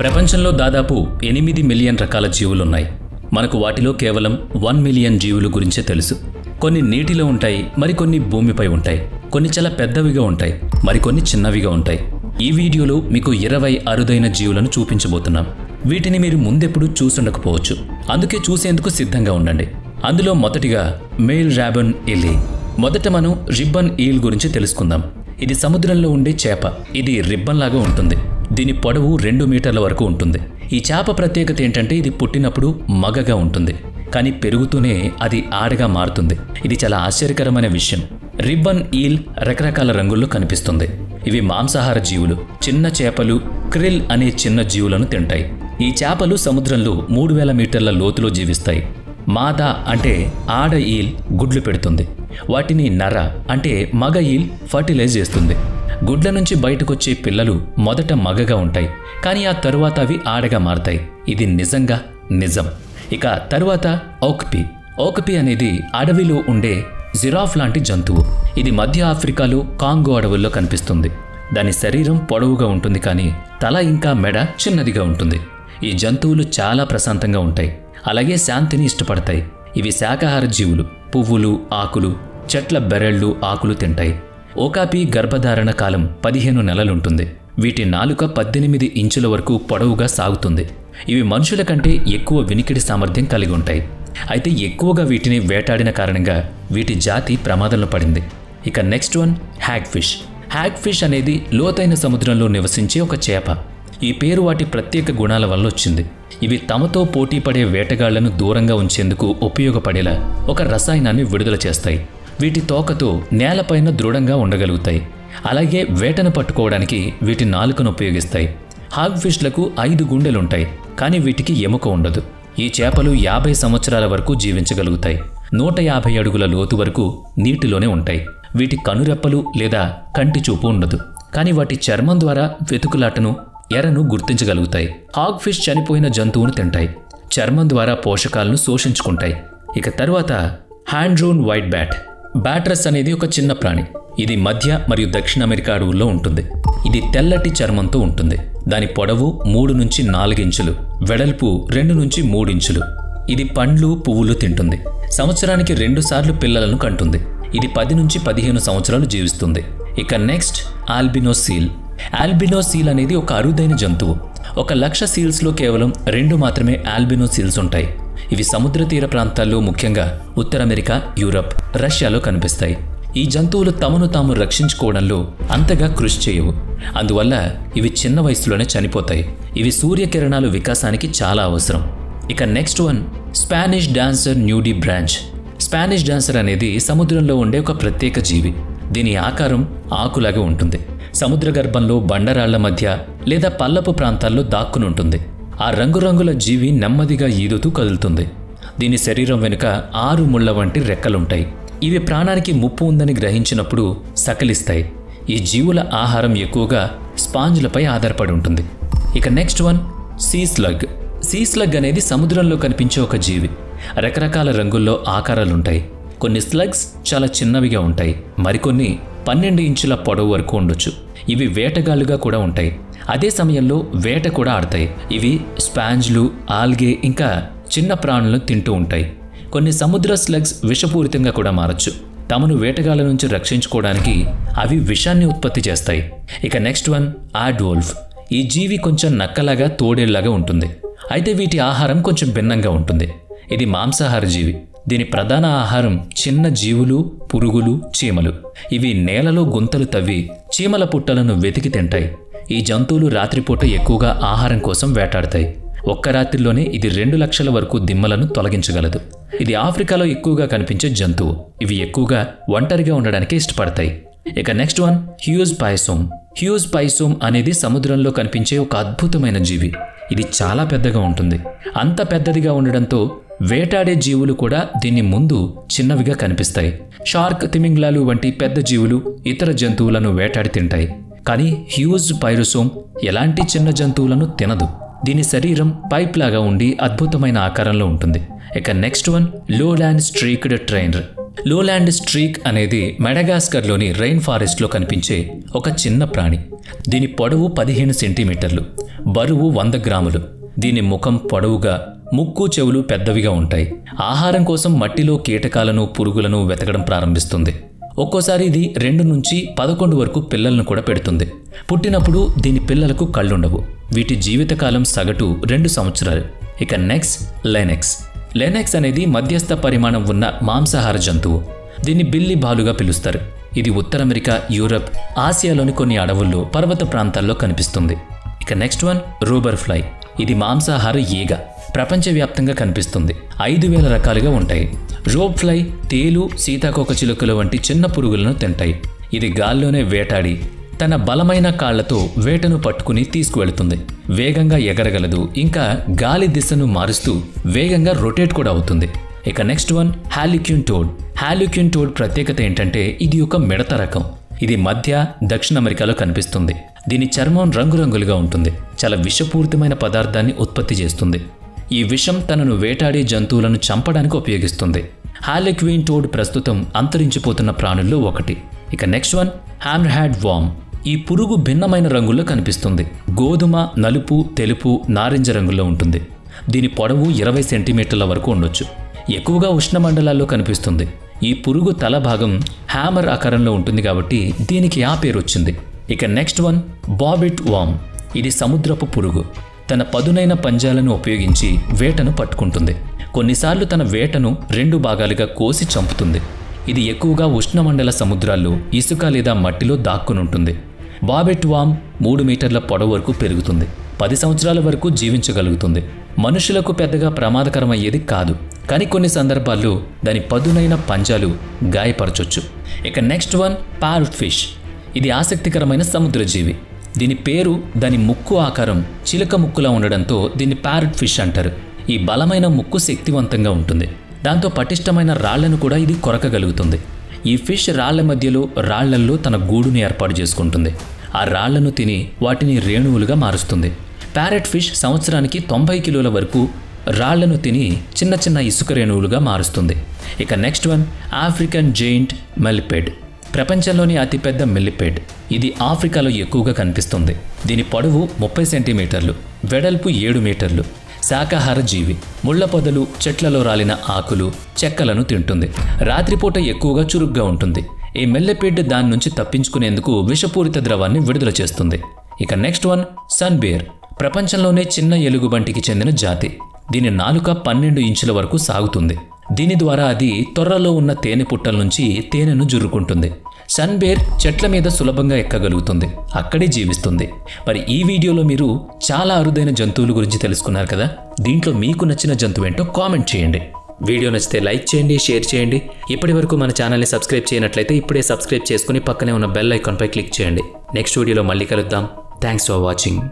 ప్రపంచంలో దాదాపు 8 మిలియన్ రకాల జీవులున్నాయి. మనకు వాటిలో కేవలం 1 మిలియన్ జీవుల గురించే తెలుసు. కొన్ని నీటిలో ఉంటాయి, మరికొన్ని భూమిపై ఉంటాయి. కొన్ని చాలా పెద్దవిగా ఉంటాయి, మరికొన్ని చిన్నవిగా ఉంటాయి. ఈ వీడియోలో మీకు 20 అరుదైన జీవులను చూపించబోతున్నాం. వీటిని మీరు ముందెప్పుడు చూసుండకపోవచ్చు, అందుకే చూసేందుకు సిద్ధంగా ఉండండి. అందులో మొదటిగా మేల్ రాబన్ ఈల్. మొదట మనం రిబ్బన్ ఈల్ గురించి తెలుసుకుందాం. ఇది సముద్రంలో ఉండే చేప. ఇది రిబ్బన్ లాగా ఉంటుంది. దీని పొడవు 2 మీటర్ల వరకు ఉంటుంది. ఈ చేప ప్రత్యేకత ఏంటంటే ఇది పుట్టినప్పుడు మగగా ఉంటుంది, కానీ పెరుగుతూనే అది ఆడగా మారుతుంది. ఇది చాలా ఆశ్చర్యకరమైన విషయం. రిబ్బన్ ఈల్ రకరకాల రంగుల్లో కనిపిస్తుంది. ఇవి మాంసాహార జీవులు. చిన్న చేపలు, క్రిల్ అనే చిన్న జీవులను తింటాయి. ఈ చేపలు సముద్రంలో 3000 మీటర్ల లోతులో జీవిస్తాయి. మాదా అంటే ఆడ ఈల్ గుడ్లు పెడుతుంది. వాటిని నర అంటే మగ ఈల్ ఫర్టిలైజ్ చేస్తుంది. గుడ్ల నుంచి బయటకొచ్చే పిల్లలు మొదట మగగా ఉంటాయి, కానీ ఆ తరువాత అవి ఆడగా మారతాయి. ఇది నిజంగా నిజం. ఇక తరువాత ఓక్పీ అనేది అడవిలో ఉండే జిరాఫ్ లాంటి జంతువు. ఇది మధ్య ఆఫ్రికాలో కాంగో అడవుల్లో కనిపిస్తుంది. దాని శరీరం పొడవుగా ఉంటుంది, కానీ తల ఇంకా మెడ చిన్నదిగా ఉంటుంది. ఈ జంతువులు చాలా ప్రశాంతంగా ఉంటాయి, అలాగే శాంతిని ఇష్టపడతాయి. ఇవి శాకాహార జీవులు. పువ్వులు, ఆకులు, చెట్ల బెరళ్ళు, ఆకులు తింటాయి. ఓకాపీ గర్భధారణ కాలం 15 నెలలుంటుంది. వీటి నాలుక 18 ఇంచుల వరకు పొడవుగా సాగుతుంది. ఇవి మనుషుల కంటే ఎక్కువ వినికిడి సామర్థ్యం కలిగి ఉంటాయి. అయితే ఎక్కువగా వీటిని వేటాడిన కారణంగా వీటి జాతి ప్రమాదంలో పడింది. ఇక నెక్స్ట్ వన్ హ్యాగ్ ఫిష్ అనేది లోతైన సముద్రంలో నివసించే ఒక చేప. ఈ పేరు వాటి ప్రత్యేక గుణాల వల్ల వచ్చింది. ఇవి తమతో పోటీ పడే వేటగాళ్లను దూరంగా ఉంచేందుకు ఉపయోగపడేలా ఒక రసాయనాన్ని విడుదల చేస్తాయి. వీటి తోకతో నేలపైన దృఢంగా ఉండగలుగుతాయి. అలాగే వేటను పట్టుకోవడానికి వీటి నాలుకను ఉపయోగిస్తాయి. హాగ్ ఫిష్లకు 5 గుండెలుంటాయి, కానీ వీటికి ఎముక ఉండదు. ఈ చేపలు 50 సంవత్సరాల వరకు జీవించగలుగుతాయి. 150 అడుగుల లోతు వరకు నీటిలోనే ఉంటాయి. వీటి కనురెప్పలు లేదా కంటి చూపు ఉండదు, కానీ వాటి చర్మం ద్వారా వెతుకులాటను, ఎరను గుర్తించగలుగుతాయి. హాగ్ ఫిష్ చనిపోయిన జంతువును తింటాయి. చర్మం ద్వారా పోషకాలను శోషించుకుంటాయి. ఇక తరువాత హ్యాండ్రూన్ వైట్ బ్యాట్రస్ అనేది ఒక చిన్న ప్రాణి. ఇది మధ్య మరియు దక్షిణ అమెరికా అడవుల్లో ఉంటుంది. ఇది తెల్లటి చర్మంతో ఉంటుంది. దాని పొడవు 3 నుంచి 4 ఇంచులు, వెడల్పు 2 నుంచి 3 ఇంచులు. ఇది పండ్లు, పువ్వులు తింటుంది. సంవత్సరానికి 2 సార్లు పిల్లలను కంటుంది. ఇది 10 నుంచి 15 సంవత్సరాలు జీవిస్తుంది. ఇక నెక్స్ట్ ఆల్బినో సీల్ అనేది ఒక అరుదైన జంతువు. 1,00,000 సీల్స్లో కేవలం 2 మాత్రమే ఆల్బినో సీల్స్ ఉంటాయి. ఇవి సముద్ర తీర ప్రాంతాల్లో, ముఖ్యంగా ఉత్తర అమెరికా, యూరప్, రష్యాలో కనిపిస్తాయి. ఈ జంతువులు తమను తాము రక్షించుకోవడంలో అంతగా కృషి చేయవు. అందువల్ల ఇవి చిన్న వయసులోనే చనిపోతాయి. ఇవి సూర్యకిరణాలు వికాసానికి చాలా అవసరం. ఇక next one Spanish dancer nudibranch. Spanish dancer అనేది సముద్రంలో ఉండే ఒక ప్రత్యేక జీవి. దీని ఆకారం ఆకులాగా ఉంటుంది. సముద్ర గర్భంలో బండరాళ్ల మధ్య లేదా పల్లపు ప్రాంతాల్లో దాక్కుని ఉంటుంది. ఆ రంగురంగుల జీవి నెమ్మదిగా ఈదుతూ కదులుతుంది. దీని శరీరం వెనుక 6 ముళ్ల వంటి రెక్కలుంటాయి. ఇవి ప్రాణానికి ముప్పు ఉందని గ్రహించినప్పుడు సకిలిస్తాయి. ఈ జీవుల ఆహారం ఎక్కువగా స్పాంజ్లపై ఆధారపడి ఉంటుంది. ఇక నెక్స్ట్ వన్ సీ స్లగ్ అనేది సముద్రంలో కనిపించే ఒక జీవి. రకరకాల రంగుల్లో ఆకారాలుంటాయి. కొన్ని స్లగ్స్ చాలా చిన్నవిగా ఉంటాయి, మరికొన్ని 12 ఇంచుల పొడవు వరకు ఉండొచ్చు. ఇవి వేటగాళ్లుగా కూడా ఉంటాయి. అదే సమయంలో వేట కూడా ఆడతాయి. ఇవి స్పాంజ్లు, ఆల్గే ఇంకా చిన్న ప్రాణులను తింటూ ఉంటాయి. కొన్ని సముద్ర స్లగ్స్ విషపూరితంగా కూడా మారచ్చు. తమను వేటగాళ్ల నుంచి రక్షించుకోవడానికి అవి విషాన్ని ఉత్పత్తి చేస్తాయి. ఇక నెక్స్ట్ వన్ ఆడ్వోల్ఫ్. ఈ జీవి కొంచెం నక్కలాగా, తోడేళ్లాగా ఉంటుంది. అయితే వీటి ఆహారం కొంచెం భిన్నంగా ఉంటుంది. ఇది మాంసాహార జీవి. దీని ప్రధాన ఆహారం చిన్న జీవులు, పురుగులు, చీమలు. ఇవి నేలలో గుంతలు తవ్వి చీమల పుట్టలను వెతికి తింటాయి. ఈ జంతువులు రాత్రిపూట ఎక్కువగా ఆహారం కోసం వేటాడతాయి. ఒక్క రాత్రిలోనే ఇది 2 లక్షల వరకు దిమ్మలను తొలగించగలదు. ఇది ఆఫ్రికాలో ఎక్కువగా కనిపించే జంతువు. ఇవి ఎక్కువగా ఒంటరిగా ఉండడానికి ఇష్టపడతాయి. ఇక నెక్స్ట్ వన్ హ్యూజ్ పైసోమ్ అనేది సముద్రంలో కనిపించే ఒక అద్భుతమైన జీవి. ఇది చాలా పెద్దగా ఉంటుంది. అంత పెద్దదిగా ఉండడంతో వేటాడే జీవులు కూడా దీని ముందు చిన్నవిగా కనిపిస్తాయి. షార్క్, తిమింగ్లాలు వంటి పెద్ద జీవులు ఇతర జంతువులను వేటాడి తింటాయి. కానీ హ్యూజ్ పైరోసోమ్ ఎలాంటి చిన్న జంతువులను తినదు. దీని శరీరం పైప్ లాగా ఉండి అద్భుతమైన ఆకారంలో ఉంటుంది. ఇక next one lowland streaked trainer. Lowland streak అనేది మెడగాస్కర్లోని రెయిన్ ఫారెస్ట్లో కనిపించే ఒక చిన్న ప్రాణి. దీని పొడవు 15 సెంటీమీటర్లు, బరువు 100 గ్రాములు. దీని ముఖం పొడవుగా, ముక్కు చెవులు పెద్దవిగా ఉంటాయి. ఆహారం కోసం మట్టిలో కీటకాలను, పురుగులను వెతకడం ప్రారంభిస్తుంది. ఒక్కోసారి ఇది 2 నుంచి 11 వరకు పిల్లలను కూడా పెడుతుంది. పుట్టినప్పుడు దీని పిల్లలకు కళ్ళుండవు. వీటి జీవితకాలం సగటు 2 సంవత్సరాలు. ఇక నెక్స్ట్ లెనెక్స్. లెనెక్స్ అనేది మధ్యస్థ పరిమాణం ఉన్న మాంసాహార జంతువు. దీన్ని బిల్లి బాలుగా పిలుస్తారు. ఇది ఉత్తర అమెరికా, యూరప్, ఆసియాలోని కొన్ని అడవుల్లో, పర్వత ప్రాంతాల్లో కనిపిస్తుంది. ఇక నెక్స్ట్ వన్ రూబర్ ఫ్లై. ఇది మాంసాహార ఈగ. ప్రపంచవ్యాప్తంగా కనిపిస్తుంది. 5000 రకాలుగా ఉంటాయి. రోబ్ ఫ్లై తేలు, సీతాకోక చిలుకల వంటి చిన్న పురుగులను తింటాయి. ఇది గాల్లోనే వేటాడి తన బలమైన కాళ్లతో వేటను పట్టుకుని తీసుకువెళుతుంది. వేగంగా ఎగరగలదు. ఇంకా గాలి దిశను మారుస్తూ వేగంగా రొటేట్ కూడా అవుతుంది. ఇక నెక్స్ట్ వన్ హాలిక్యూన్ టోడ్. హాలిక్యూన్ టోడ్ ప్రత్యేకత ఏంటంటే ఇది ఒక మిడత రకం. ఇది మధ్య, దక్షిణ అమెరికాలో కనిపిస్తుంది. దీని చర్మం రంగురంగులుగా ఉంటుంది. చాలా విషపూరితమైన పదార్థాన్ని ఉత్పత్తి చేస్తుంది. ఈ విషం తనను వేటాడే జంతువులను చంపడానికి ఉపయోగిస్తుంది. హాలిక్యూన్ టోడ్ ప్రస్తుతం అంతరించిపోతున్న ప్రాణుల్లో ఒకటి. ఇక నెక్స్ట్ వన్ హ్యామర్ హ్యాడ్ వామ్. ఈ పురుగు భిన్నమైన రంగుల్లో కనిపిస్తుంది. గోధుమ, నలుపు, తెలుపు, నారింజ రంగుల్లో ఉంటుంది. దీని పొడవు 20 సెంటీమీటర్ల వరకు ఉండొచ్చు. ఎక్కువగా ఉష్ణమండలాల్లో కనిపిస్తుంది. ఈ పురుగు తల భాగం హ్యామర్ ఆకారంలో ఉంటుంది కాబట్టి దీనికి ఆ పేరు వచ్చింది. ఇక నెక్స్ట్ వన్ బాబిట్ వామ్. ఇది సముద్రపు పురుగు. తన పదునైన పంజాలను ఉపయోగించి వేటను పట్టుకుంటుంది. కొన్నిసార్లు తన వేటను 2 భాగాలుగా కోసి చంపుతుంది. ఇది ఎక్కువగా ఉష్ణమండల సముద్రాల్లో ఇసుక లేదా మట్టిలో దాక్కునుంటుంది. బాబెట్ వామ్ 3 మీటర్ల పొడవు వరకు పెరుగుతుంది. 10 సంవత్సరాల వరకు జీవించగలుగుతుంది. మనుషులకు పెద్దగా ప్రమాదకరమయ్యేది కాదు, కానీ కొన్ని సందర్భాల్లో దాని పదునైన పంజాలు గాయపరచొచ్చు. ఇక నెక్స్ట్ వన్ ప్యారట్ ఫిష్. ఇది ఆసక్తికరమైన సముద్ర జీవి. దీని పేరు దాని ముక్కు ఆకారం చిలక ముక్కులా ఉండడంతో దీన్ని ప్యారట్ ఫిష్ అంటారు. ఈ బలమైన ముక్కు శక్తివంతంగా ఉంటుంది. దాంతో పటిష్టమైన రాళ్లను కూడా ఇది కొరకగలుగుతుంది. ఈ ఫిష్ రాళ్ల మధ్యలో, రాళ్లల్లో తన గూడుని ఏర్పాటు చేసుకుంటుంది. ఆ రాళ్లను తిని వాటిని రేణువులుగా మారుస్తుంది. ప్యారెట్ ఫిష్ సంవత్సరానికి 90 కిలోల వరకు రాళ్లను తిని చిన్న చిన్న ఇసుక రేణువులుగా మారుస్తుంది. ఇక నెక్స్ట్ వన్ ఆఫ్రికన్ జెయింట్ మిల్లిపెడ్. ప్రపంచంలోని అతిపెద్ద మిల్లిపెడ్. ఇది ఆఫ్రికాలో ఎక్కువగా కనిపిస్తుంది. దీని పొడవు 30 సెంటీమీటర్లు, వెడల్పు 7 మీటర్లు. శాకాహార జీవి. ముళ్ల పొదలు, చెట్లలో రాలిన ఆకులు, చెక్కలను తింటుంది. రాత్రిపూట ఎక్కువగా చురుగ్గా ఉంటుంది. ఈ మిల్లిపెడ్ దాని నుంచి తప్పించుకునేందుకు విషపూరిత ద్రవాన్ని విడుదల చేస్తుంది. ఇక నెక్స్ట్ వన్ సన్ బేర్. ప్రపంచంలోనే చిన్న ఎలుగుబంటికి చెందిన జాతి. దీని నాలుక 12 ఇంచుల వరకు సాగుతుంది. దీని ద్వారా అది తొర్రలో ఉన్న తేనె పుట్టల నుంచి తేనెను జుర్రుకుంటుంది. సన్ బేర్ చెట్ల మీద సులభంగా ఎక్కగలుగుతుంది. అక్కడే జీవిస్తుంది. మరి ఈ వీడియోలో మీరు చాలా అరుదైన జంతువుల గురించి తెలుసుకున్నారు కదా. దీంట్లో మీకు నచ్చిన జంతువు ఏంటో కామెంట్ చేయండి. వీడియో నచ్చితే లైక్ చేయండి, షేర్ చేయండి. ఇప్పటి వరకు మన ఛానల్ని సబ్స్క్రైబ్ చేయనట్లయితే ఇప్పుడే సబ్స్క్రైబ్ చేసుకుని పక్కనే ఉన్న బెల్ ఐకాన్పై క్లిక్ చేయండి. నెక్స్ట్ వీడియోలో మళ్ళీ కలుద్దాం. Thanks for watching.